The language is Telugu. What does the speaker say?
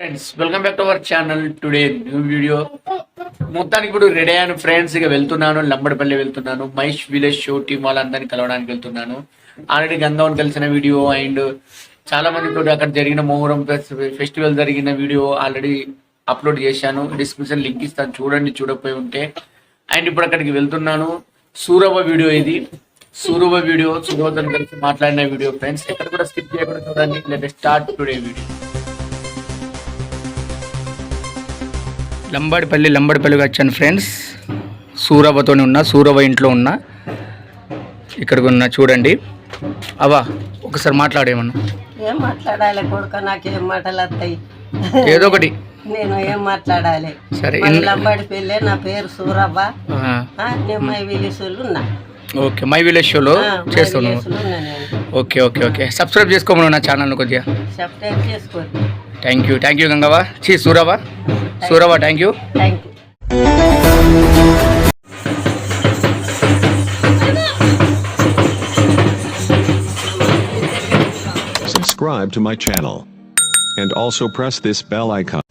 Friends welcome back to our channel. Today new video. మొత్తానికి ఇప్పుడు రెడీ అయ్యాను ఫ్రెండ్స్. ఇక వెళ్తున్నాను, లంబడిపల్లి వెళ్తున్నాను. మహేష్ విలేజ్ షో టీం వాళ్ళందరినీ కలవడానికి వెళ్తున్నాను. ఆల్రెడీ గంగవన్ కలిసిన వీడియో అండ్ చాలా మందితో అక్కడ జరిగిన మొహరం ఫెస్టివల్ జరిగిన వీడియో ఆల్రెడీ అప్లోడ్ చేశాను. డిస్క్రిప్షన్ లింక్ ఇస్తాను, చూడండి చూడకపోయి ఉంటే. అండ్ ఇప్పుడు అక్కడికి వెళ్తున్నాను. సూరవ వీడియో ఇది. సూరవ వీడియో, సూరవతో కలిసి మాట్లాడిన వీడియో ఫ్రెండ్స్. ఎక్కడ కూడా స్కిప్ చేయకుండా చూడండి. Let start today video. లంబడిపల్లికి వచ్చాను ఫ్రెండ్స్. సూరవ్వతోనే ఉన్నా, సూరవ్వ ఇంట్లో ఉన్నా. ఇక్కడికి ఉన్నా చూడండి. అవా ఒకసారి మాట్లాడేమన్నా. ఏం మాట్లాడాలి కొడుక, నాకేం మాటలు వస్తాయి? ఏదో ఒకటి. నేను ఏం మాట్లాడాలి? సరే, లంబడిపల్లి, నా పేరు సూరవ్వ. నేను మై విలేజ్లో ఉన్నా. ఓకే, మై విలేజ్ షోలో చేస్తున్నాను. ఓకే ఓకే ఓకే సబ్స్క్రైబ్ చేసుకోమను నా ఛానల్ను కొద్దిగా. సబ్స్క్రైబ్ చేసుకోండి. Thank you Gangavva. Suravva thank you. Subscribe to my channel and also press this bell icon.